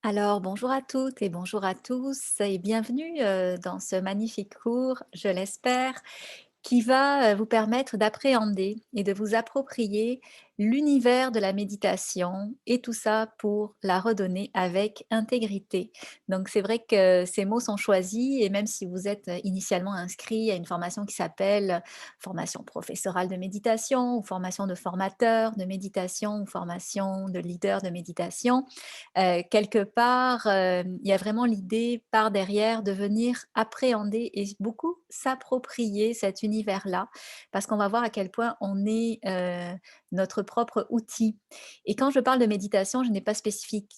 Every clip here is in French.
Alors, bonjour à toutes et bonjour à tous et bienvenue dans ce magnifique cours, je l'espère, qui va vous permettre d'appréhender et de vous approprier l'univers de la méditation et tout ça pour la redonner avec intégrité. Donc c'est vrai que ces mots sont choisis et même si vous êtes initialement inscrit à une formation qui s'appelle formation professorale de méditation ou formation de formateur de méditation ou formation de leader de méditation, quelque part, il y a vraiment l'idée par derrière de venir appréhender et beaucoup s'approprier cet univers-là, parce qu'on va voir à quel point on est, notre propre outil. Et quand je parle de méditation, je n'ai pas spécifié,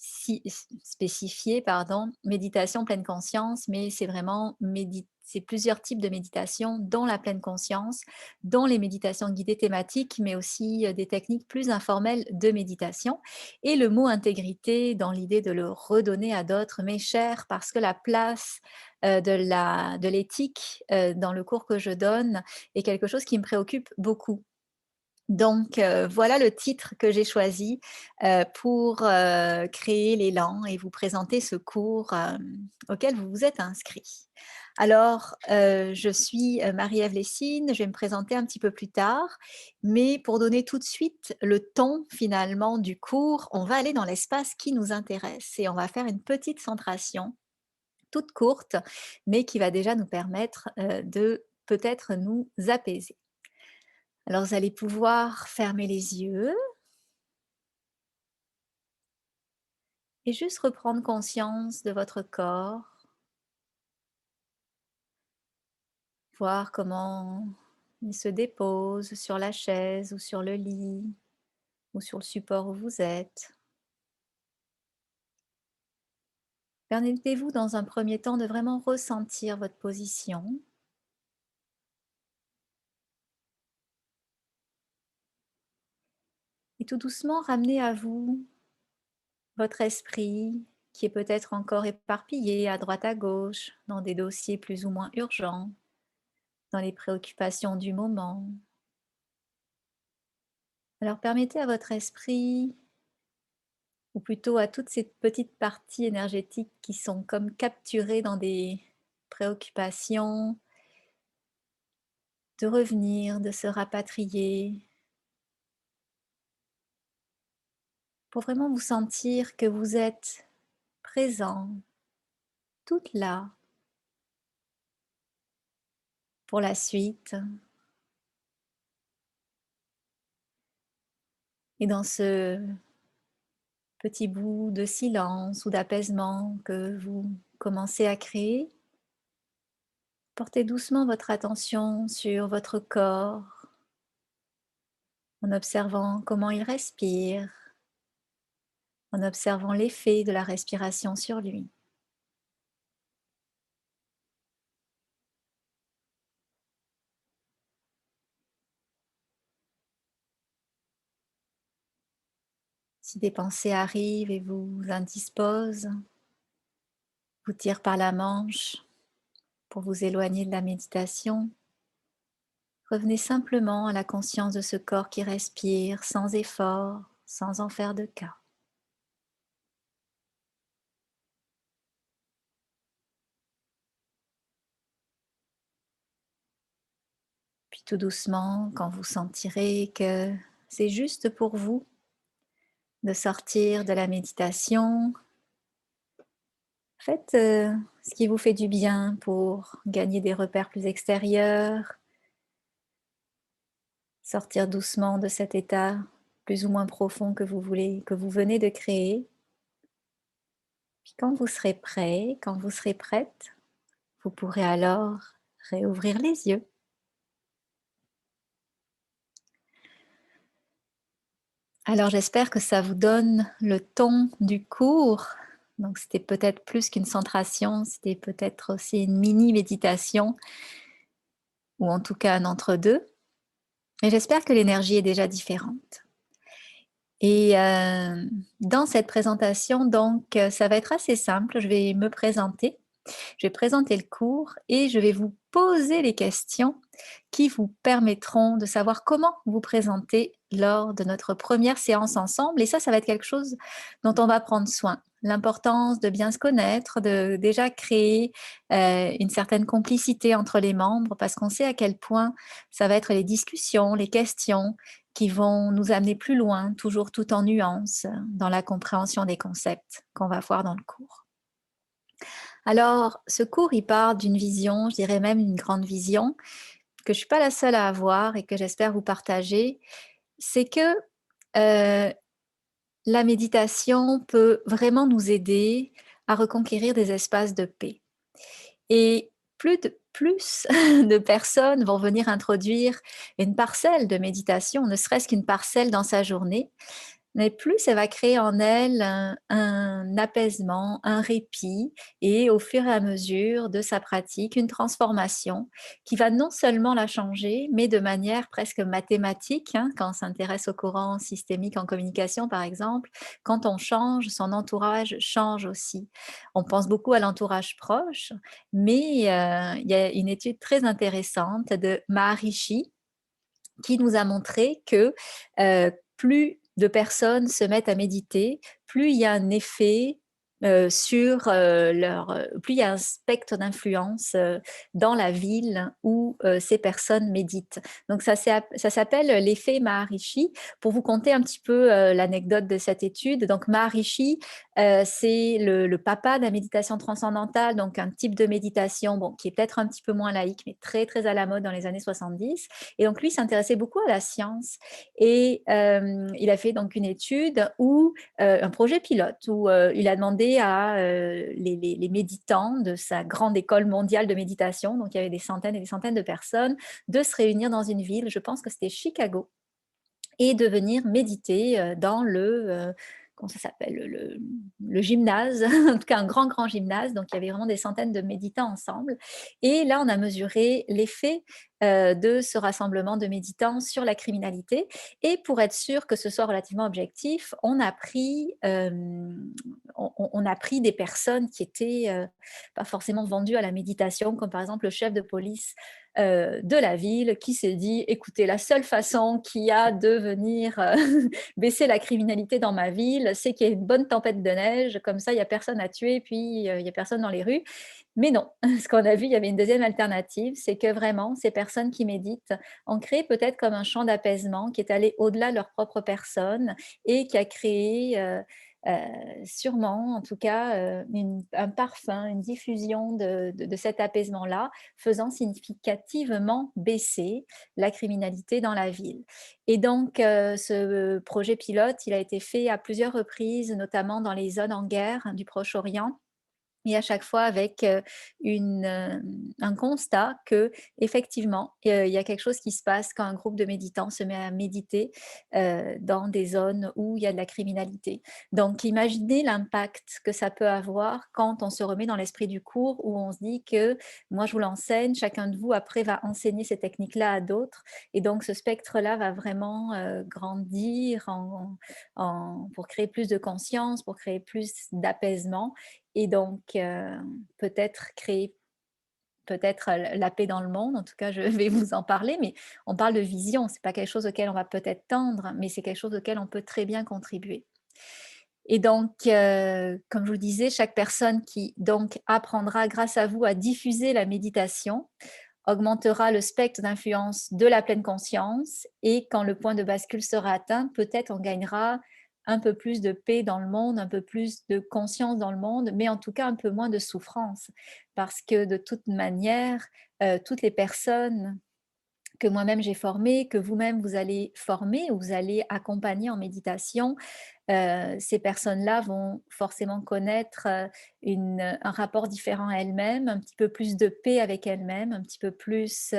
pardon, méditation pleine conscience, mais c'est vraiment c'est plusieurs types de méditation, dont la pleine conscience, dont les méditations guidées thématiques, mais aussi, des techniques plus informelles de méditation. Et le mot intégrité dans l'idée de le redonner à d'autres m'est cher parce que la place, de l'éthique, dans le cours que je donne est quelque chose qui me préoccupe beaucoup. Donc voilà le titre que j'ai choisi, pour, créer l'élan et vous présenter ce cours, auquel vous vous êtes inscrits. Alors, je suis, Marie-Ève Lessine, je vais me présenter un petit peu plus tard, mais pour donner tout de suite le ton finalement du cours, on va aller dans l'espace qui nous intéresse et on va faire une petite centration, toute courte, mais qui va déjà nous permettre, de peut-être nous apaiser. Alors vous allez pouvoir fermer les yeux et juste reprendre conscience de votre corps, voir comment il se dépose sur la chaise ou sur le lit ou sur le support où vous êtes. Permettez-vous dans un premier temps de vraiment ressentir votre position et tout doucement ramener à vous votre esprit qui est peut-être encore éparpillé à droite à gauche dans des dossiers plus ou moins urgents, dans les préoccupations du moment. Alors permettez à votre esprit, ou plutôt à toutes ces petites parties énergétiques qui sont comme capturées dans des préoccupations, de revenir, de se rapatrier, pour vraiment vous sentir que vous êtes présent, toute là, pour la suite. Et dans ce petit bout de silence ou d'apaisement que vous commencez à créer, portez doucement votre attention sur votre corps en observant comment il respire, en observant l'effet de la respiration sur lui. Si des pensées arrivent et vous indisposent, vous tirent par la manche pour vous éloigner de la méditation, revenez simplement à la conscience de ce corps qui respire sans effort, sans en faire de cas. Puis tout doucement, quand vous sentirez que c'est juste pour vous de sortir de la méditation, faites ce qui vous fait du bien pour gagner des repères plus extérieurs, sortir doucement de cet état plus ou moins profond que vous venez de créer. Puis quand vous serez prêt, quand vous serez prête, vous pourrez alors réouvrir les yeux. Alors j'espère que ça vous donne le ton du cours. Donc c'était peut-être plus qu'une centration, c'était peut-être aussi une mini méditation ou en tout cas un entre-deux. Et j'espère que l'énergie est déjà différente. Et dans cette présentation, donc, ça va être assez simple. Je vais me présenter, je vais présenter le cours et je vais vous poser les questions qui vous permettront de savoir comment vous présenter lors de notre première séance ensemble. Et ça va être quelque chose dont on va prendre soin. l'importance de bien se connaître, de déjà créer, une certaine complicité entre les membres parce qu'on sait à quel point ça va être les discussions, les questions qui vont nous amener plus loin, toujours tout en nuances, dans la compréhension des concepts qu'on va voir dans le cours. Alors, ce cours, il part d'une vision, je dirais même une grande vision, que je suis pas la seule à avoir et que j'espère vous partager. C'est que, heu, la méditation peut vraiment nous aider à reconquérir des espaces de paix et plus de personnes vont venir introduire une parcelle de méditation, ne serait-ce qu'une parcelle dans sa journée, mais plus elle va créer en elle un apaisement, un répit et au fur et à mesure de sa pratique, une transformation qui va non seulement la changer, mais de manière presque mathématique, hein, quand on s'intéresse au courant systémique en communication par exemple, quand on change, son entourage change aussi. On pense beaucoup à l'entourage proche, mais il y a une étude très intéressante de Maharishi qui nous a montré que, plus de personnes se mettent à méditer, plus il y a un effet, sur, plus il y a un spectre d'influence, dans la ville où, ces personnes méditent. Donc ça s'appelle l'effet Maharishi. Pour vous conter un petit peu, l'anecdote de cette étude, donc Maharishi, c'est le papa de la méditation transcendantale, donc un type de méditation, bon, qui est peut-être un petit peu moins laïque, mais très, très à la mode dans les années 70. Et donc lui s'intéressait beaucoup à la science et il a fait donc une étude où un projet pilote où il a demandé à les méditants de sa grande école mondiale de méditation, donc il y avait des centaines et des centaines de personnes, de se réunir dans une ville, je pense que c'était Chicago, et de venir méditer dans comment ça s'appelle, le gymnase, en tout cas un grand, grand gymnase. Donc il y avait vraiment des centaines de méditants ensemble. Et là, on a mesuré l'effet de ce rassemblement de méditants sur la criminalité. Et pour être sûr que ce soit relativement objectif, on a pris des personnes qui étaient pas forcément vendues à la méditation, comme par exemple le chef de police de la ville qui s'est dit: «Écoutez, la seule façon qu'il y a de venir, baisser la criminalité dans ma ville, c'est qu'il y ait une bonne tempête de neige, comme ça il y a personne à tuer, puis, il y a personne dans les rues». Mais non, ce qu'on a vu, il y avait une deuxième alternative, c'est que vraiment ces personnes qui méditent ont créé peut-être comme un champ d'apaisement qui est allé au-delà de leur propre personne et qui a créé, sûrement en tout cas, un parfum, une diffusion de cet apaisement-là, faisant significativement baisser la criminalité dans la ville. Et donc, ce projet pilote, il a été fait à plusieurs reprises, notamment dans les zones en guerre du Proche-Orient et à chaque fois avec, un constat qu'effectivement, il y a quelque chose qui se passe quand un groupe de méditants se met à méditer, dans des zones où il y a de la criminalité. Donc imaginez l'impact que ça peut avoir quand on se remet dans l'esprit du cours, où on se dit que: «Moi je vous l'enseigne, chacun de vous après va enseigner ces techniques-là à d'autres» et donc ce spectre-là va vraiment, grandir pour créer plus de conscience, pour créer plus d'apaisement et donc peut-être créer peut-être la paix dans le monde. En tout cas, je vais vous en parler, mais on parle de vision, c'est pas quelque chose auquel on va peut-être tendre, mais c'est quelque chose auquel on peut très bien contribuer. Et donc, comme je vous disais, chaque personne qui donc apprendra grâce à vous à diffuser la méditation, augmentera le spectre d'influence de la pleine conscience et quand le point de bascule sera atteint, peut-être on gagnera un peu plus de paix dans le monde, un peu plus de conscience dans le monde, mais en tout cas un peu moins de souffrance. Parce que de toute manière, toutes les personnes que moi-même j'ai formées, que vous-même vous allez former ou vous allez accompagner en méditation, ces personnes-là vont forcément connaître, un rapport différent à elles-mêmes, un petit peu plus de paix avec elles-mêmes, un petit peu plus,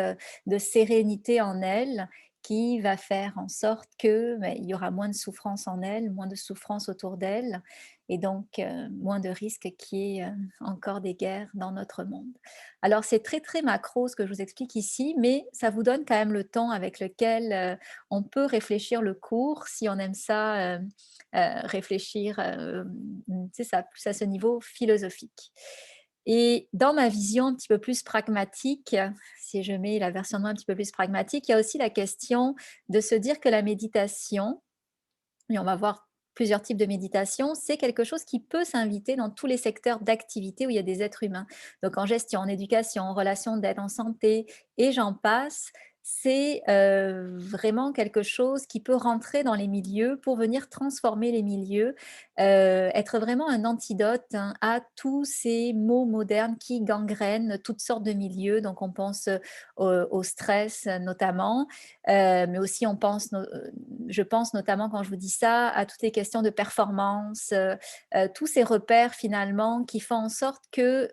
de sérénité en elles, qui va faire en sorte que, il y aura moins de souffrance en elles, moins de souffrance autour d'elles et donc moins de risques qu'il y ait, encore des guerres dans notre monde. Alors c'est très, très macro ce que je vous explique ici, mais ça vous donne quand même le temps avec lequel, on peut réfléchir le cours si on aime ça, réfléchir, c'est ça, plus à ce niveau philosophique. Et dans ma vision un petit peu plus pragmatique, si je mets la version de moi un petit peu plus pragmatique, il y a aussi la question de se dire que la méditation et on va voir plusieurs types de méditation, c'est quelque chose qui peut s'inviter dans tous les secteurs d'activité où il y a des êtres humains. Donc en gestion, en éducation, en relations d'aide, en santé et j'en passe. C'est vraiment quelque chose qui peut rentrer dans les milieux pour venir transformer les milieux, être vraiment un antidote, hein, à tous ces maux modernes qui gangrènent toutes sortes de milieux. Donc on pense, au stress, notamment, mais aussi on pense je pense notamment quand je vous dis ça, à toutes les questions de performance, tous ces repères finalement qui font en sorte que,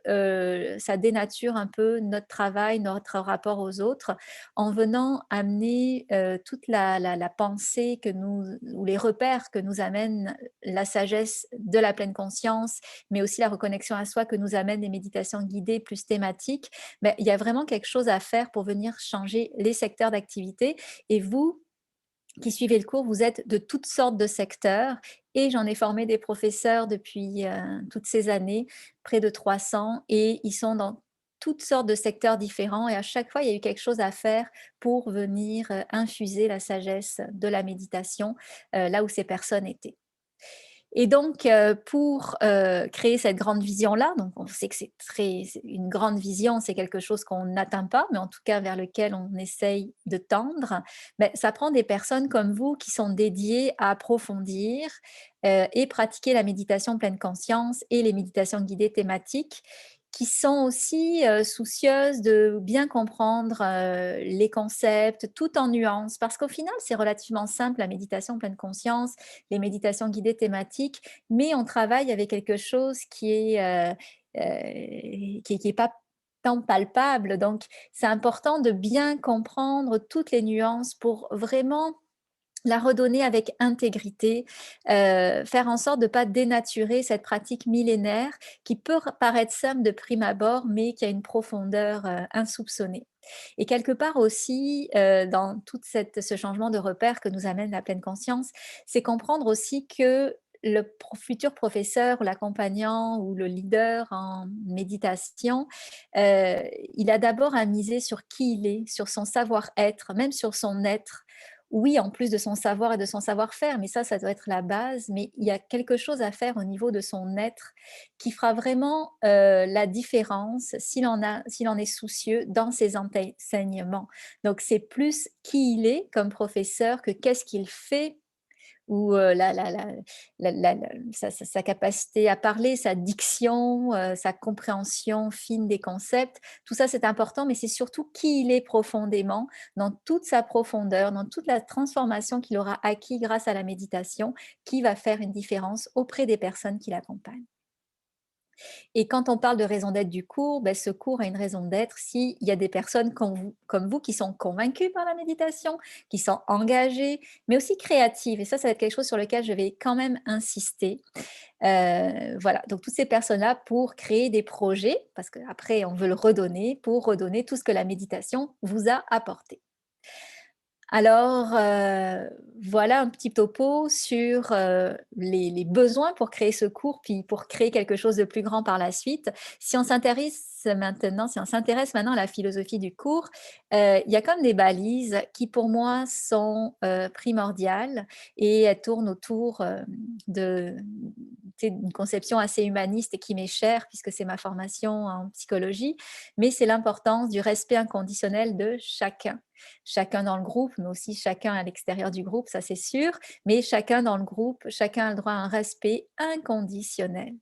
ça dénature un peu notre travail, notre rapport aux autres, en venant amener, toute la pensée que nous ou les repères que nous amène la sagesse de la pleine conscience, mais aussi la reconnexion à soi que nous amènent les méditations guidées plus thématiques. Beh, il y a vraiment quelque chose à faire pour venir changer les secteurs d'activité et vous qui suivez le cours, vous êtes de toutes sortes de secteurs et j'en ai formé des professeurs depuis, toutes ces années, près de 300 et ils sont dans toutes sortes de secteurs différents et à chaque fois, il y a eu quelque chose à faire pour venir, infuser la sagesse de la méditation, là où ces personnes étaient. Et donc, pour, créer cette grande vision-là, donc on sait que c'est une grande vision, c'est quelque chose qu'on n'atteint pas, mais en tout cas vers lequel on essaye de tendre. Beh, ça prend des personnes comme vous qui sont dédiées à approfondir, et pratiquer la méditation pleine conscience et les méditations guidées thématiques qui sont aussi, soucieuses de bien comprendre, les concepts tout en nuances. Parce qu'au final, c'est relativement simple la méditation pleine conscience, les méditations guidées thématiques, mais on travaille avec quelque chose qui est, qui est pas tant palpable. Donc c'est important de bien comprendre toutes les nuances pour vraiment la redonner avec intégrité, faire en sorte de ne pas dénaturer cette pratique millénaire qui peut paraître simple de prime abord, mais qui a une profondeur, insoupçonnée. Et quelque part aussi, dans toute ce changement de repère que nous amène la pleine conscience, c'est comprendre aussi que le futur professeur ou l'accompagnant ou le leader en méditation, heu, il a d'abord à miser sur qui il est, sur son savoir-être, même sur son être. Oui, en plus de son savoir et de son savoir-faire, mais ça doit être la base, mais il y a quelque chose à faire au niveau de son être qui fera vraiment, la différence s'il en est soucieux dans ses enseignements. Donc c'est plus qui il est comme professeur que qu'est-ce qu'il fait ou la sa capacité à parler, sa diction, sa compréhension fine des concepts. Tout ça, c'est important, mais c'est surtout qui il est profondément, dans toute sa profondeur, dans toute la transformation qu'il aura acquis grâce à la méditation, qui va faire une différence auprès des personnes qui l'accompagnent. Et quand on parle de raison d'être du cours, beh, ce cours a une raison d'être s'il y a des personnes comme vous qui sont convaincues par la méditation, qui sont engagées, mais aussi créatives. Et ça va être quelque chose sur lequel je vais quand même insister. Voilà, donc toutes ces personnes-là pour créer des projets, parce qu'après on veut le redonner, pour redonner tout ce que la méditation vous a apporté. Alors, voilà un petit topo sur, les besoins pour créer ce cours, puis pour créer quelque chose de plus grand par la suite. Si on s'intéresse maintenant à la philosophie du cours, il y a comme des balises qui pour moi sont, primordiales et elles tournent autour, de tu sais, d'une conception assez humaniste et qui m'est chère puisque c'est ma formation en psychologie, mais c'est l'importance du respect inconditionnel de chacun. Chacun dans le groupe, mais aussi chacun à l'extérieur du groupe, ça c'est sûr, mais chacun dans le groupe, chacun a le droit à un respect inconditionnel.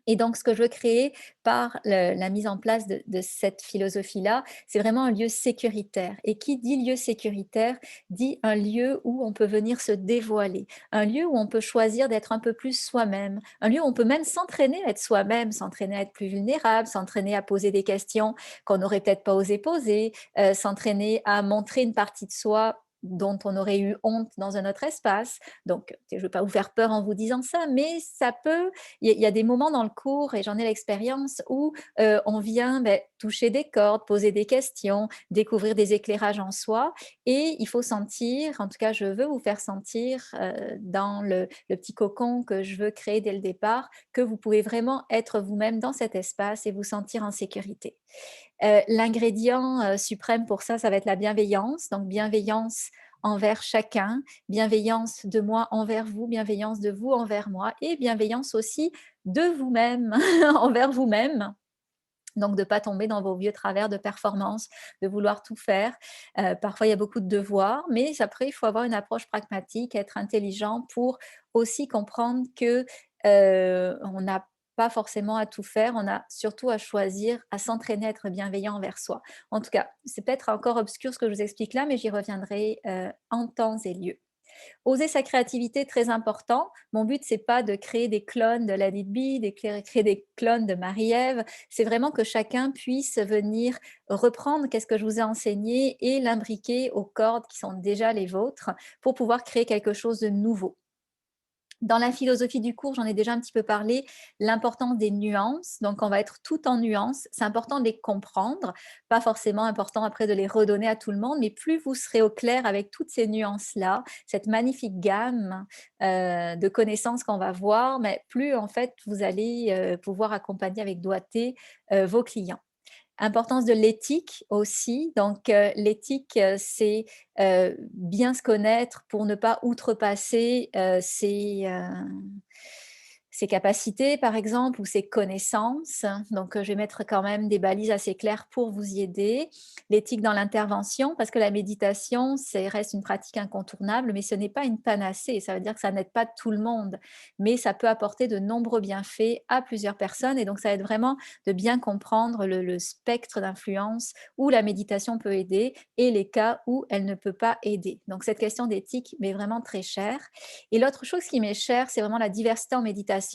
Et donc ce que je veux créer par la mise en place de cette philosophie-là, c'est vraiment un lieu sécuritaire. Et qui dit lieu sécuritaire, dit un lieu où on peut venir se dévoiler, un lieu où on peut choisir d'être un peu plus soi-même, un lieu où on peut même s'entraîner à être soi-même, s'entraîner à être plus vulnérable, s'entraîner à poser des questions qu'on n'aurait peut-être pas osé poser, s'entraîner à montrer une partie de soi dont on aurait eu honte dans un autre espace. Donc, je ne veux pas vous faire peur en vous disant ça, mais ça peut il y a des moments dans le cours et j'en ai l'expérience où, on vient, beh, toucher des cordes, poser des questions, découvrir des éclairages en soi et il faut sentir, en tout cas je veux vous faire sentir, dans le petit cocon que je veux créer dès le départ, que vous pouvez vraiment être vous-même dans cet espace et vous sentir en sécurité. L'ingrédient, suprême pour ça va être la bienveillance, donc bienveillance envers chacun, bienveillance de moi envers vous, bienveillance de vous envers moi et bienveillance aussi de vous-même envers vous-même. Donc de ne pas tomber dans vos vieux travers de performance, de vouloir tout faire. Parfois, il y a beaucoup de devoirs, mais après, il faut avoir une approche pragmatique, être intelligent pour aussi comprendre que, on n'a pas forcément à tout faire, on a surtout à choisir, à s'entraîner à être bienveillant envers soi. En tout cas, c'est peut-être encore obscur ce que je vous explique là, mais j'y reviendrai, en temps et lieu. Oser sa créativité, très important. Mon but, c'est pas de créer des clones de Let It Be, créer des clones de Marie-Ève. C'est vraiment que chacun puisse venir reprendre qu'est-ce que je vous ai enseigné et l'imbriquer aux cordes qui sont déjà les vôtres pour pouvoir créer quelque chose de nouveau. Dans la philosophie du cours, j'en ai déjà un petit peu parlé, l'importance des nuances. Donc, on va être tout en nuances. C'est important de les comprendre, pas forcément important après de les redonner à tout le monde, mais plus vous serez au clair avec toutes ces nuances-là, cette magnifique gamme de connaissances qu'on va voir, mais plus en fait vous allez pouvoir accompagner avec doigté vos clients. Importance de l'éthique aussi. Donc, l'éthique, c'est, bien se connaître pour ne pas outrepasser, ses capacités, par exemple, ou ses connaissances. Donc, je vais mettre quand même des balises assez claires pour vous y aider. L'éthique dans l'intervention, parce que la méditation, c'est reste une pratique incontournable, mais ce n'est pas une panacée. Ça veut dire que ça n'aide pas tout le monde, mais ça peut apporter de nombreux bienfaits à plusieurs personnes et donc ça aide vraiment de bien comprendre le spectre d'influence où la méditation peut aider et les cas où elle ne peut pas aider. Donc cette question d'éthique m'est vraiment très chère. Et l'autre chose qui m'est chère, c'est vraiment la diversité en méditation.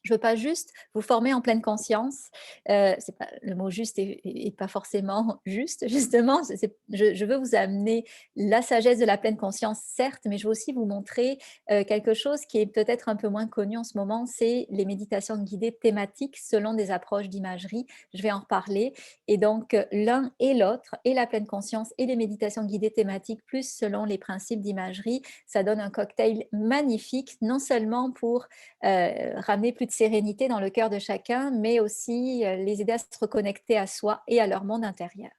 Je veux pas juste vous former en pleine conscience, c'est pas le mot juste est pas forcément juste justement, je veux vous amener la sagesse de la pleine conscience certes, mais je veux aussi vous montrer, quelque chose qui est peut-être un peu moins connu en ce moment, c'est les méditations guidées thématiques selon des approches d'imagerie. Je vais en reparler et donc l'un et l'autre et la pleine conscience et les méditations guidées thématiques plus selon les principes d'imagerie, ça donne un cocktail magnifique, non seulement pour ramener plus de sérénité dans le cœur de chacun, mais aussi les aider à se reconnecter à soi et à leur monde intérieur.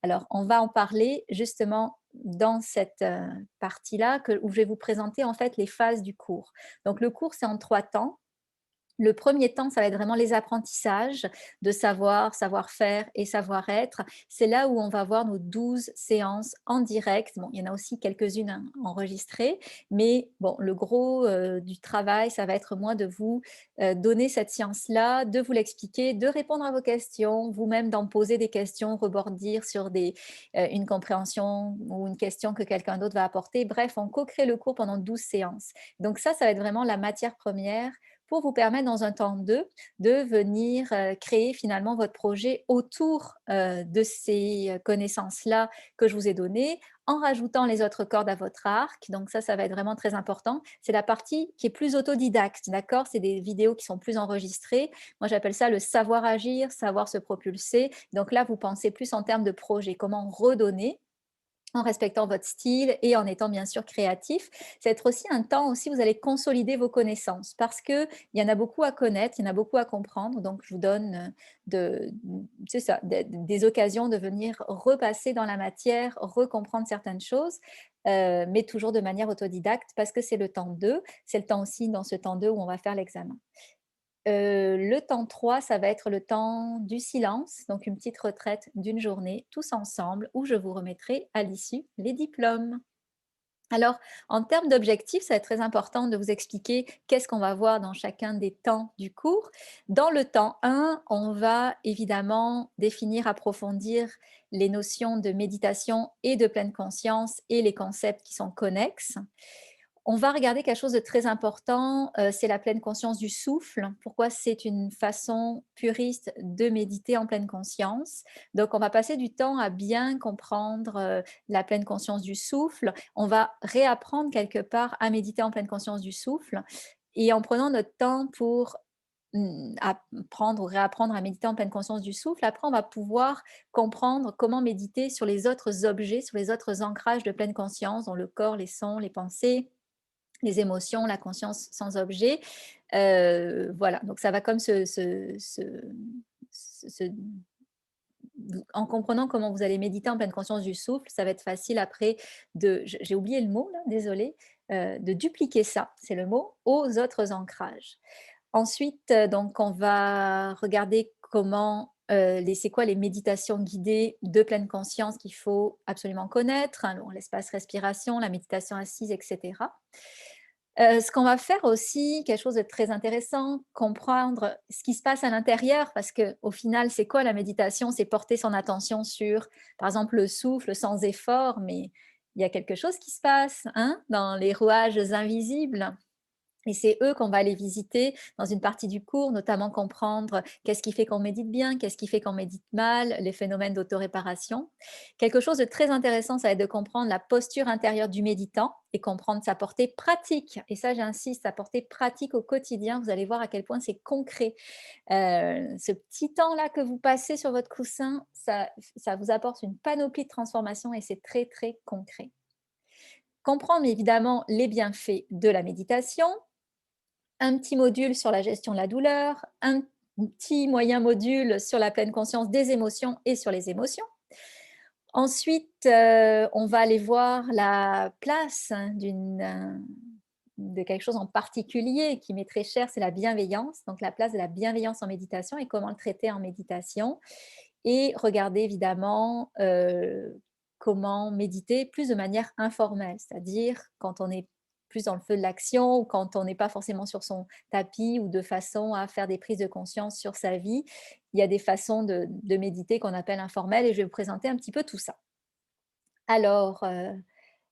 Alors, on va en parler justement dans cette partie-là où je vais vous présenter en fait les phases du cours. Donc, le cours, c'est en 3 temps. Le premier temps, ça va être vraiment les apprentissages de savoir, savoir-faire et savoir-être. C'est là où on va voir nos 12 séances en direct. Bon, il y en a aussi quelques-unes enregistrées, mais bon, le gros du travail, ça va être moi de vous donner cette science-là, de vous l'expliquer, de répondre à vos questions, vous-même d'en poser des questions, rebordir sur une compréhension ou une question que quelqu'un d'autre va apporter. Bref, on co-crée le cours pendant 12 séances. Donc ça va être vraiment la matière première pour vous permettre dans un temps 2 de venir créer finalement votre projet autour de ces connaissances-là que je vous ai données, en rajoutant les autres cordes à votre arc. Donc ça va être vraiment très important. C'est la partie qui est plus autodidacte, d'accord? C'est des vidéos qui sont plus enregistrées. Moi, j'appelle ça le savoir agir, savoir se propulser. Donc là, vous pensez plus en termes de projet, comment redonner en respectant votre style et en étant bien sûr créatif. C'est être aussi un temps aussi où vous allez consolider vos connaissances parce qu'il y en a beaucoup à connaître, il y en a beaucoup à comprendre. Donc, je vous donne c'est ça, des occasions de venir repasser dans la matière, recomprendre certaines choses, mais toujours de manière autodidacte parce que c'est le temps 2. C'est le temps aussi dans ce temps 2 où on va faire l'examen. Le temps 3, ça va être le temps du silence, donc une petite retraite d'une journée, tous ensemble, où je vous remettrai à l'issue les diplômes. Alors, en termes d'objectifs, ça va être très important de vous expliquer qu'est-ce qu'on va voir dans chacun des temps du cours. Dans le temps 1, on va évidemment définir, approfondir les notions de méditation et de pleine conscience et les concepts qui sont connexes. On va regarder quelque chose de très important, c'est la pleine conscience du souffle. Pourquoi c'est une façon puriste de méditer en pleine conscience. Donc on va passer du temps à bien comprendre, la pleine conscience du souffle. On va réapprendre quelque part à méditer en pleine conscience du souffle et en prenant notre temps pour, apprendre ou réapprendre à méditer en pleine conscience du souffle, après on va pouvoir comprendre comment méditer sur les autres objets, sur les autres ancrages de pleine conscience, dans le corps, les sons, les pensées, les émotions, la conscience sans objet. Voilà, donc ça va comme se en comprenant comment vous allez méditer en pleine conscience du souffle, ça va être facile après j'ai oublié le mot là, désolée, de dupliquer ça, c'est le mot, aux autres ancrages. Ensuite, donc on va regarder c'est quoi les méditations guidées de pleine conscience qu'il faut absolument connaître, hein, bon, l'espace respiration, la méditation assise, et cetera. Ce qu'on va faire aussi, quelque chose de très intéressant, comprendre ce qui se passe à l'intérieur, parce qu'au final, c'est quoi la méditation? C'est porter son attention sur, par exemple, le souffle sans effort, mais il y a quelque chose qui se passe, hein, dans les rouages invisibles. Et c'est eux qu'on va aller visiter dans une partie du cours, notamment comprendre qu'est-ce qui fait qu'on médite bien, qu'est-ce qui fait qu'on médite mal, les phénomènes d'autoréparation. Quelque chose de très intéressant, ça va être de comprendre la posture intérieure du méditant et comprendre sa portée pratique. Et ça, j'insiste, sa portée pratique au quotidien. Vous allez voir à quel point c'est concret. Ce petit temps-là que vous passez sur votre coussin, ça vous apporte une panoplie de transformations et c'est très, très concret. Comprendre évidemment les bienfaits de la méditation, un petit module sur la gestion de la douleur, un petit moyen module sur la pleine conscience des émotions et sur les émotions. Ensuite, on va aller voir la place, hein, de quelque chose en particulier qui m'est très cher, c'est la bienveillance. Donc la place de la bienveillance en méditation et comment le traiter en méditation. Et regarder évidemment, comment méditer plus de manière informelle, c'est-à-dire quand on est plus dans le feu de l'action ou quand on n'est pas forcément sur son tapis ou de façon à faire des prises de conscience sur sa vie. Il y a des façons de méditer qu'on appelle informelles et je vais vous présenter un petit peu tout ça. Alors,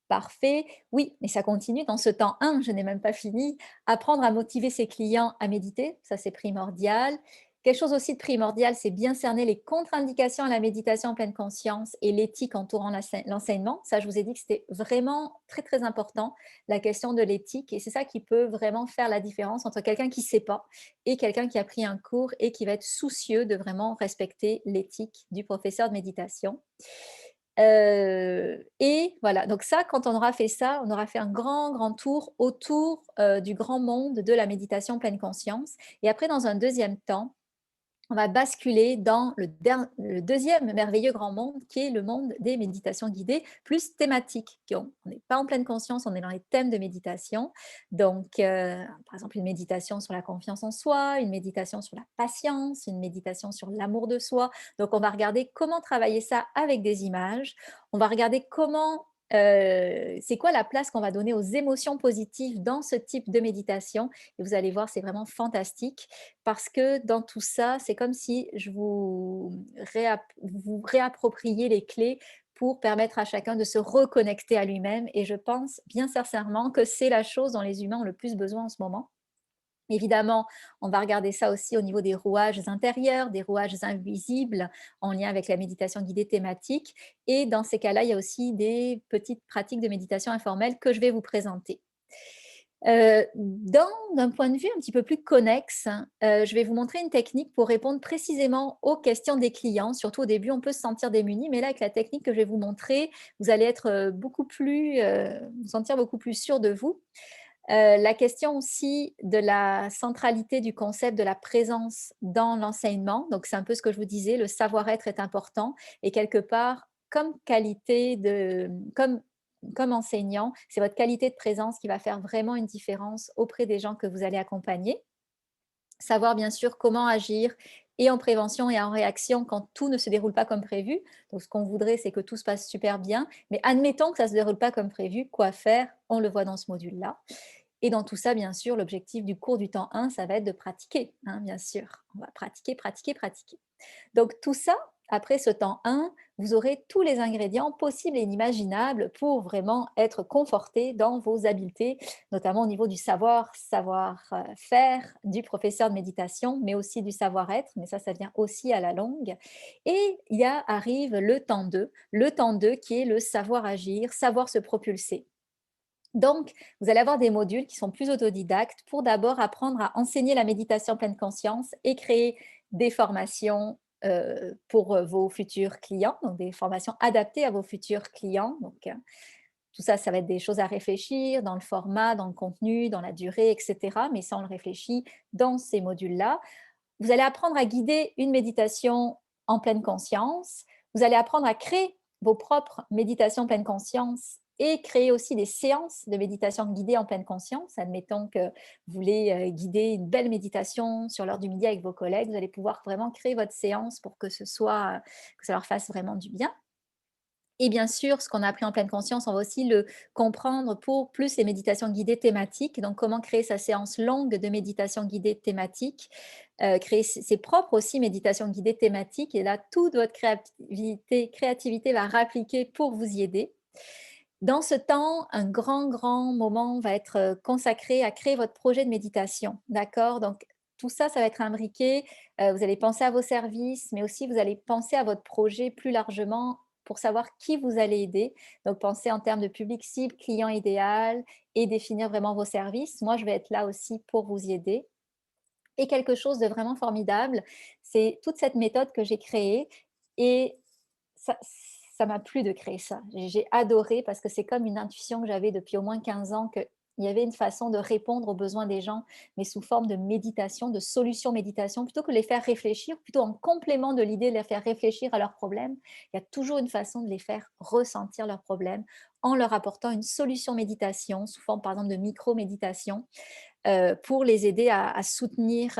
parfait. Oui, mais ça continue dans ce temps 1, je n'ai même pas fini. Apprendre à motiver ses clients à méditer, ça c'est primordial. Quelque chose aussi de primordial, c'est bien cerner les contre-indications à la méditation en pleine conscience et l'éthique entourant l'enseignement. Ça, je vous ai dit que c'était vraiment très, très important, la question de l'éthique. Et c'est ça qui peut vraiment faire la différence entre quelqu'un qui ne sait pas et quelqu'un qui a pris un cours et qui va être soucieux de vraiment respecter l'éthique du professeur de méditation. Et voilà, donc ça, quand on aura fait ça, on aura fait un grand, grand tour autour, du grand monde de la méditation pleine conscience et après dans un deuxième temps, on va basculer dans le 2e merveilleux grand monde qui est le monde des méditations guidées plus thématiques. On n'est pas en pleine conscience, on est dans les thèmes de méditation. Donc, par exemple, une méditation sur la confiance en soi, une méditation sur la patience, une méditation sur l'amour de soi. Donc, on va regarder comment travailler ça avec des images. On va regarder c'est quoi la place qu'on va donner aux émotions positives dans ce type de méditation. Et vous allez voir, c'est vraiment fantastique parce que dans tout ça, c'est comme si vous réappropriez les clés pour permettre à chacun de se reconnecter à lui-même et je pense bien sincèrement que c'est la chose dont les humains ont le plus besoin en ce moment. Évidemment, on va regarder ça aussi au niveau des rouages intérieurs, des rouages invisibles en lien avec la méditation guidée thématique et dans ces cas-là, il y a aussi des petites pratiques de méditation informelle que je vais vous présenter. D'un point de vue un petit peu plus connexe, je vais vous montrer une technique pour répondre précisément aux questions des clients. Surtout au début, on peut se sentir démuni, mais là, avec la technique que je vais vous montrer, vous allez être vous sentir beaucoup plus sûr de vous. La question aussi de la centralité du concept de la présence dans l'enseignement. Donc, c'est un peu ce que je vous disais, le savoir-être est important et quelque part, comme enseignant, c'est votre qualité de présence qui va faire vraiment une différence auprès des gens que vous allez accompagner. Savoir bien sûr comment agir et en prévention et en réaction quand tout ne se déroule pas comme prévu. Donc ce qu'on voudrait, c'est que tout se passe super bien, mais admettons que ça ne se déroule pas comme prévu, quoi faire? On le voit dans ce module-là. Et dans tout ça, bien sûr, l'objectif du cours du temps 1, ça va être de pratiquer, hein, bien sûr. On va pratiquer, pratiquer, pratiquer. Donc tout ça, après ce temps 1, vous aurez tous les ingrédients possibles et inimaginables pour vraiment être conforté dans vos habiletés, notamment au niveau du savoir-faire du professeur de méditation, mais aussi du savoir-être, mais ça vient aussi à la longue. Et arrive le temps 2 qui est le savoir agir, savoir se propulser. Donc, vous allez avoir des modules qui sont plus autodidactes pour d'abord apprendre à enseigner la méditation pleine conscience et créer des formations pour vos futurs clients, donc des formations adaptées à vos futurs clients. Donc, tout ça, ça va être des choses à réfléchir dans le format, dans le contenu, dans la durée, etc. Mais ça, on le réfléchit dans ces modules-là. Vous allez apprendre à guider une méditation en pleine conscience. Vous allez apprendre à créer vos propres méditations pleine conscience et créer aussi des séances de méditation guidée en pleine conscience. Admettons que vous voulez guider une belle méditation sur l'heure du midi avec vos collègues, vous allez pouvoir vraiment créer votre séance pour que que ça leur fasse vraiment du bien. Et bien sûr, ce qu'on a appris en pleine conscience, on va aussi le comprendre pour plus les méditations guidées thématiques. Donc, comment créer sa séance longue de méditation guidée thématique, créer ses propres aussi méditations guidées thématiques. Et là, toute votre créativité va rappliquer pour vous y aider. Dans ce temps, un grand moment va être consacré à créer votre projet de méditation. D'accord? Donc, tout ça, ça va être imbriqué. Vous allez penser à vos services, mais aussi vous allez penser à votre projet plus largement pour savoir qui vous allez aider. Donc, pensez en termes de public cible, client idéal et définir vraiment vos services. Moi, je vais être là aussi pour vous y aider. Et quelque chose de vraiment formidable, c'est toute cette méthode que j'ai créée et ça ça m'a plu de créer ça. J'ai adoré parce que c'est comme une intuition que j'avais depuis au moins 15 ans qu'il y avait une façon de répondre aux besoins des gens, mais sous forme de méditation, de solution méditation, plutôt que de les faire réfléchir, plutôt en complément de l'idée de les faire réfléchir à leurs problèmes, il y a toujours une façon de les faire ressentir leurs problèmes en leur apportant une solution méditation sous forme, par exemple, de micro-méditation pour les aider à soutenir,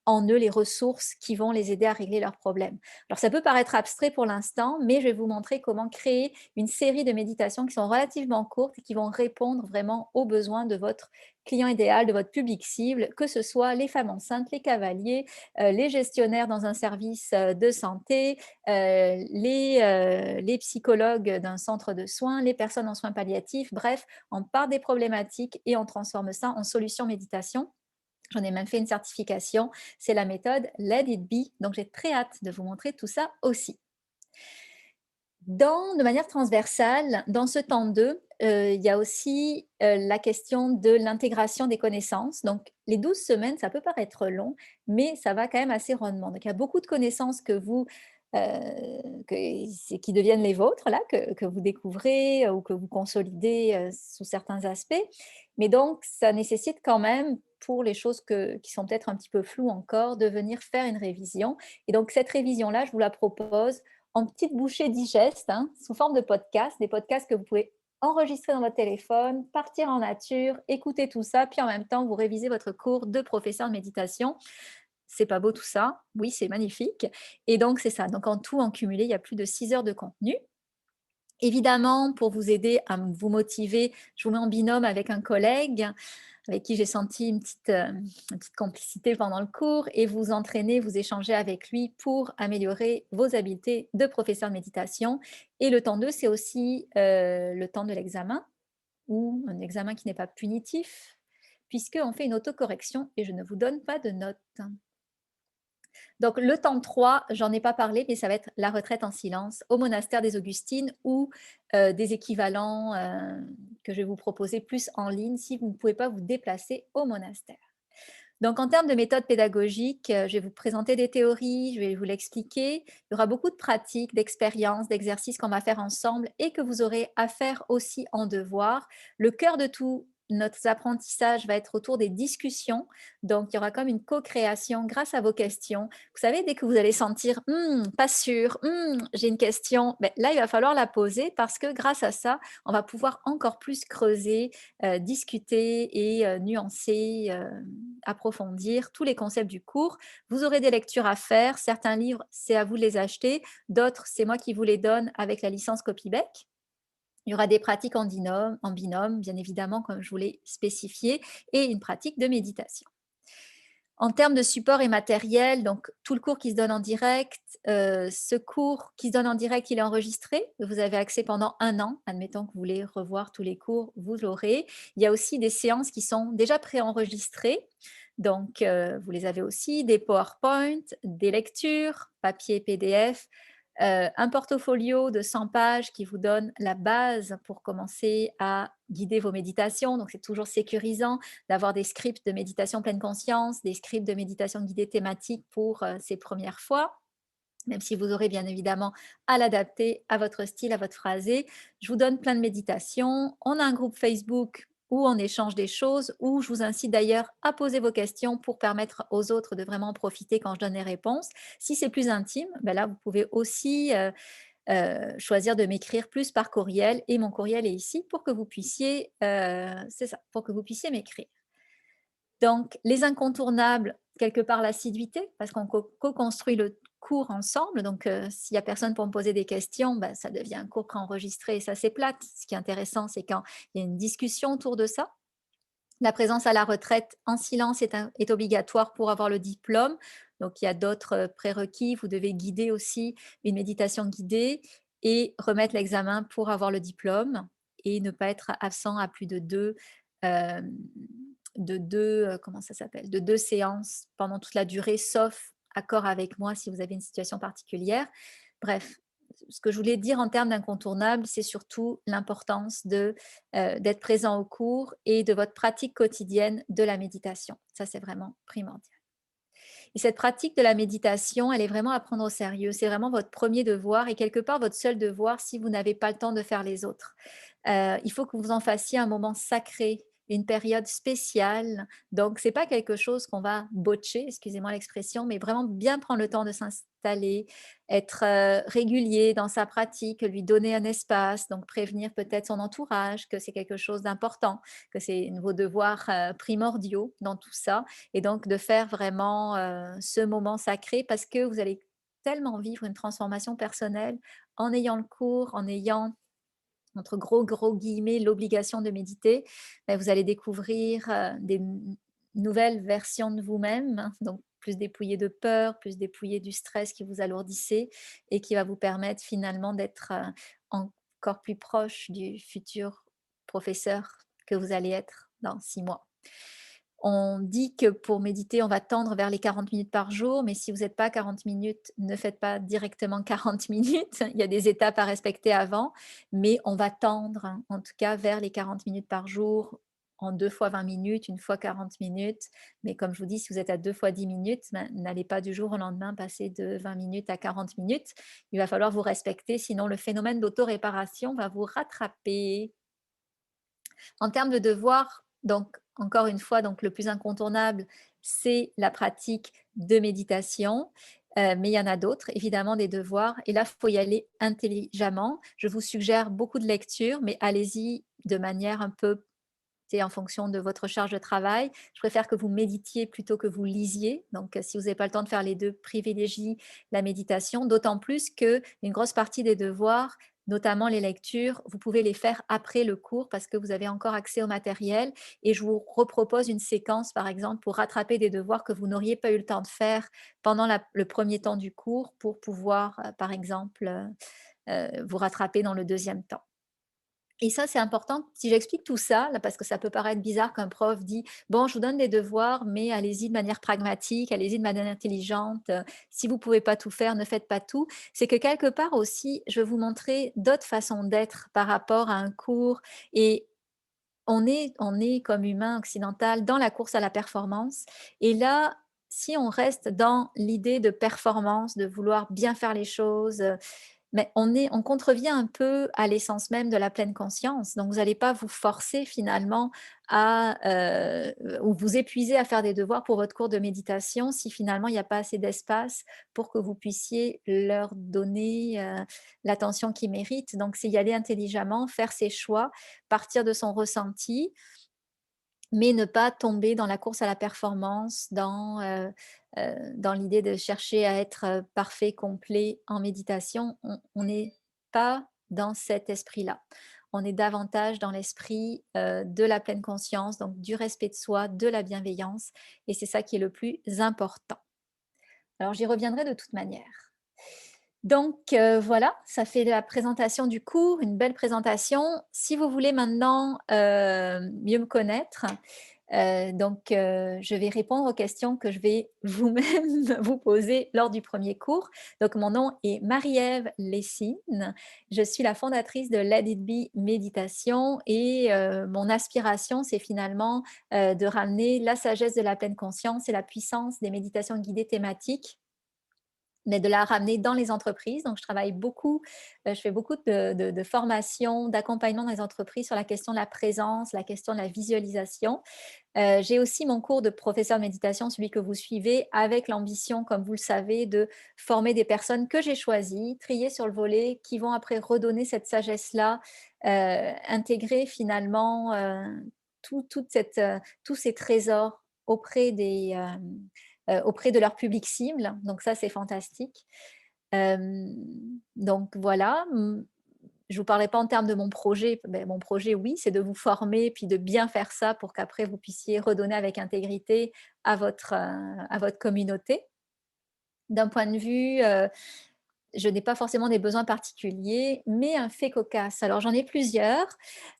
en eux les ressources qui vont les aider à régler leurs problèmes. Alors ça peut paraître abstrait pour l'instant, mais je vais vous montrer comment créer une série de méditations qui sont relativement courtes et qui vont répondre vraiment aux besoins de votre client idéal, de votre public cible, que ce soit les femmes enceintes, les cavaliers, les gestionnaires dans un service, de santé, les psychologues d'un centre de soins, les personnes en soins palliatifs. Bref, on part des problématiques et on transforme ça en solution méditation. J'en ai même fait une certification. C'est la méthode Let It Be. Donc, j'ai très hâte de vous montrer tout ça aussi. De manière transversale, dans ce temps 2, il y a aussi la question de l'intégration des connaissances. Donc, les 12 semaines, ça peut paraître long, mais ça va quand même assez rondement. Donc, il y a beaucoup de connaissances qui deviennent les vôtres, là, que vous découvrez ou que vous consolidez sous certains aspects. Mais donc, ça nécessite quand même, pour les choses qui sont peut-être un petit peu floues encore, de venir faire une révision. Et donc, cette révision-là, je vous la propose en petites bouchées digestes, hein, sous forme de podcasts, des podcasts que vous pouvez enregistrer dans votre téléphone, partir en nature, écouter tout ça, puis en même temps, vous révisez votre cours de professeur de méditation. C'est pas beau tout ça? Oui, c'est magnifique. Et donc, c'est ça. Donc, en tout, en cumulé, il y a plus de 6 heures de contenu. Évidemment, pour vous aider à vous motiver, je vous mets en binôme avec un collègue avec qui j'ai senti une petite complicité pendant le cours et vous entraînez, vous échangez avec lui pour améliorer vos habiletés de professeur de méditation. Et le temps 2, c'est aussi le temps de l'examen ou un examen qui n'est pas punitif puisqu'on fait une autocorrection et je ne vous donne pas de notes. Donc le temps 3, j'en ai pas parlé, mais ça va être la retraite en silence au monastère des Augustines ou des équivalents que je vais vous proposer plus en ligne si vous ne pouvez pas vous déplacer au monastère. Donc en termes de méthode pédagogique, je vais vous présenter des théories, je vais vous l'expliquer. Il y aura beaucoup de pratiques, d'expériences, d'exercices qu'on va faire ensemble et que vous aurez à faire aussi en devoir. Le cœur de tout notre apprentissage va être autour des discussions. Donc, il y aura comme une co-création grâce à vos questions. Vous savez, dès que vous allez sentir pas sûr, j'ai une question, ben, là, il va falloir la poser parce que grâce à ça, on va pouvoir encore plus creuser, discuter et nuancer, approfondir tous les concepts du cours. Vous aurez des lectures à faire. Certains livres, c'est à vous de les acheter. D'autres, c'est moi qui vous les donne avec la licence Copybec. Il y aura des pratiques en binôme, bien évidemment, comme je vous l'ai spécifié, et une pratique de méditation. En termes de support et matériel, donc tout le cours qui se donne en direct, ce cours qui se donne en direct, il est enregistré. Vous avez accès pendant 1 an. Admettons que vous voulez revoir tous les cours, vous l'aurez. Il y a aussi des séances qui sont déjà préenregistrées. Donc, vous les avez aussi, des PowerPoint, des lectures, papier PDF, un portfolio de 100 pages qui vous donne la base pour commencer à guider vos méditations. Donc, c'est toujours sécurisant d'avoir des scripts de méditation pleine conscience, des scripts de méditation guidée thématique pour ces premières fois, même si vous aurez bien évidemment à l'adapter à votre style, à votre phrasé. Je vous donne plein de méditations. On a un groupe Facebook où on échange des choses, où je vous incite d'ailleurs à poser vos questions pour permettre aux autres de vraiment en profiter quand je donne les réponses. Si c'est plus intime, ben là, vous pouvez aussi choisir de m'écrire plus par courriel et mon courriel est ici pour que vous puissiez, c'est ça, pour que vous puissiez m'écrire. Donc les incontournables, quelque part l'assiduité, parce qu'on co-construit le cours ensemble, donc s'il y a personne pour me poser des questions, bah, ça devient un cours préenregistré et ça s'éclate. Ce qui est intéressant, c'est quand il y a une discussion autour de ça. La présence à la retraite en silence est obligatoire pour avoir le diplôme. Donc il y a d'autres prérequis. Vous devez guider aussi une méditation guidée et remettre l'examen pour avoir le diplôme et ne pas être absent à plus hem, de 2, comment ça s'appelle? De 2 séances pendant toute la durée, sauf accord avec moi si vous avez une situation particulière. Bref, ce que je voulais dire en termes d'incontournable, c'est surtout l'importance d'être présent au cours et de votre pratique quotidienne de la méditation. Ça, c'est vraiment primordial. Et cette pratique de la méditation, elle est vraiment à prendre au sérieux. C'est vraiment votre premier devoir et quelque part votre seul devoir si vous n'avez pas le temps de faire les autres. Il faut que vous en fassiez un moment sacré, une période spéciale. Donc, c'est pas quelque chose qu'on va botcher, excusez-moi l'expression, mais vraiment bien prendre le temps de s'installer, être régulier dans sa pratique, lui donner un espace, donc prévenir peut-être son entourage que c'est quelque chose d'important, que c'est vos devoirs primordiaux dans tout ça et donc de faire vraiment, ce moment sacré parce que vous allez tellement vivre une transformation personnelle en ayant le cours, en ayant entre gros guillemets «l'obligation de méditer», bah, vous allez découvrir, des nouvelles versions de vous-même, donc plus dépouillées de peur, plus dépouillées du stress qui vous alourdissait et qui va vous permettre finalement d'être, encore plus proche du futur professeur que vous allez être dans 6 mois. On dit que pour méditer, on va tendre vers les 40 minutes par jour, mais si vous n'êtes pas 40 minutes, ne faites pas directement 40 minutes. Il y a des étapes à respecter avant, mais on va tendre, hein, en tout cas vers les 40 minutes par jour, en 2 fois 20 minutes, une fois 40 minutes. Mais comme je vous dis, si vous êtes à 2 fois 10 minutes, ben, n'allez pas du jour au lendemain passer de 20 minutes à 40 minutes. Il va falloir vous respecter, sinon le phénomène d'auto-réparation va vous rattraper. En termes de devoirs, donc encore une fois, donc le plus incontournable, c'est la pratique de méditation, mais il y en a d'autres, évidemment des devoirs et là, il faut y aller intelligemment. Je vous suggère beaucoup de lectures, mais allez-y de manière un peu, c'est en fonction de votre charge de travail. Je préfère que vous méditiez plutôt que vous lisiez. Donc, si vous n'avez pas le temps de faire les 2, privilégiez la méditation, d'autant plus qu'une grosse partie des devoirs, notamment les lectures, vous pouvez les faire après le cours parce que vous avez encore accès au matériel et je vous repropose une séquence, par exemple, pour rattraper des devoirs que vous n'auriez pas eu le temps de faire pendant le premier temps du cours pour pouvoir, par exemple, vous rattraper dans le deuxième temps. Et ça, c'est important. Si j'explique tout ça, là, parce que ça peut paraître bizarre qu'un prof dit: «Bon, je vous donne des devoirs, mais allez-y de manière pragmatique, allez-y de manière intelligente, si vous pouvez pas tout faire, ne faites pas tout». C'est que quelque part aussi, je veux vous montrer d'autres façons d'être par rapport à un cours et on est comme humain occidental dans la course à la performance et là, si on reste dans l'idée de performance, de vouloir bien faire les choses, mais on contrevient un peu à l'essence même de la pleine conscience. Donc vous allez pas vous forcer finalement à, ou vous épuiser à faire des devoirs pour votre cours de méditation si finalement il n'y a pas assez d'espace pour que vous puissiez leur donner, l'attention qu'ils méritent. Donc c'est y aller intelligemment, faire ses choix, partir de son ressenti mais ne pas tomber dans la course à la performance, dans l'idée de chercher à être, parfait, complet en méditation. On n'est pas dans cet esprit-là. On est davantage dans l'esprit, de la pleine conscience, donc du respect de soi, de la bienveillance et c'est ça qui est le plus important. Alors j'y reviendrai de toute manière. Donc voilà, ça fait la présentation du cours, une belle présentation. Si vous voulez maintenant, mieux me connaître, je vais répondre aux questions que je vais vous-même vous poser lors du premier cours. Donc mon nom est Marie-Ève Lessine. Je suis la fondatrice de Let It Be Méditation et mon aspiration, c'est finalement, de ramener la sagesse de la pleine conscience et la puissance des méditations guidées thématiques mais de la ramener dans les entreprises. Donc je travaille beaucoup, je fais beaucoup de formations, d'accompagnement dans les entreprises sur la question de la présence, la question de la visualisation. J'ai aussi mon cours de professeur de méditation, celui que vous suivez, avec l'ambition, comme vous le savez, de former des personnes que j'ai choisies, triées sur le volet, qui vont après redonner cette sagesse-là, intégrer finalement, toute cette, tous ces trésors auprès auprès de leur public cible. Donc ça, c'est fantastique. Hem, donc voilà, je vous parlais pas en termes de mon projet, beh, mon projet oui, c'est de vous former, puis de bien faire ça pour qu'après vous puissiez redonner avec intégrité à votre communauté. D'un point de vue, je n'ai pas forcément des besoins particuliers, mais un fait cocasse. Alors j'en ai plusieurs.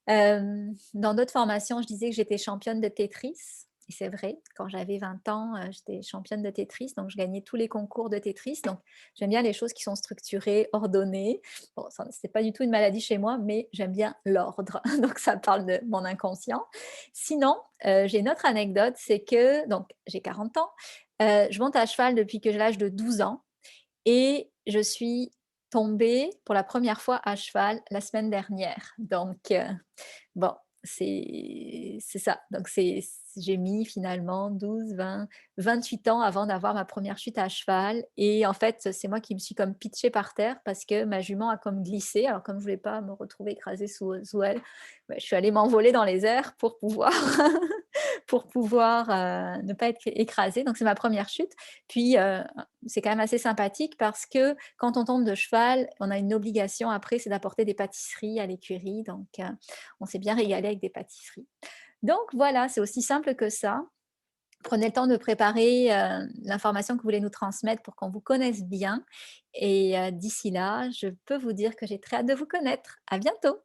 Dans d'autres formations, je disais que j'étais championne de Tetris et c'est vrai, quand j'avais 20 ans, j'étais championne de Tetris, donc je gagnais tous les concours de Tetris. Donc j'aime bien les choses qui sont structurées, ordonnées. Bon, ça c'est pas du tout une maladie chez moi, mais j'aime bien l'ordre, donc ça parle de mon inconscient. Sinon, j'ai une autre anecdote, c'est que donc j'ai 40 ans, je monte à cheval depuis que j'ai l'âge de 12 ans et je suis tombée pour la première fois à cheval la semaine dernière. Donc, bon, c'est ça. Donc j'ai mis finalement 12, 20, 28 ans avant d'avoir ma première chute à cheval et en fait, c'est moi qui me suis comme pitchée par terre parce que ma jument a comme glissé. Alors comme je voulais pas me retrouver écrasée sous elle, bah, je suis allée m'envoler dans les airs pour pouvoir pour pouvoir, ne pas être écrasée. Donc c'est ma première chute. Puis, c'est quand même assez sympathique parce que quand on tombe de cheval, on a une obligation après, c'est d'apporter des pâtisseries à l'écurie. Donc, on s'est bien régalé avec des pâtisseries. Donc voilà, c'est aussi simple que ça. Prenez le temps de préparer, l'information que vous voulez nous transmettre pour qu'on vous connaisse bien et d'ici là, je peux vous dire que j'ai très hâte de vous connaître. À bientôt.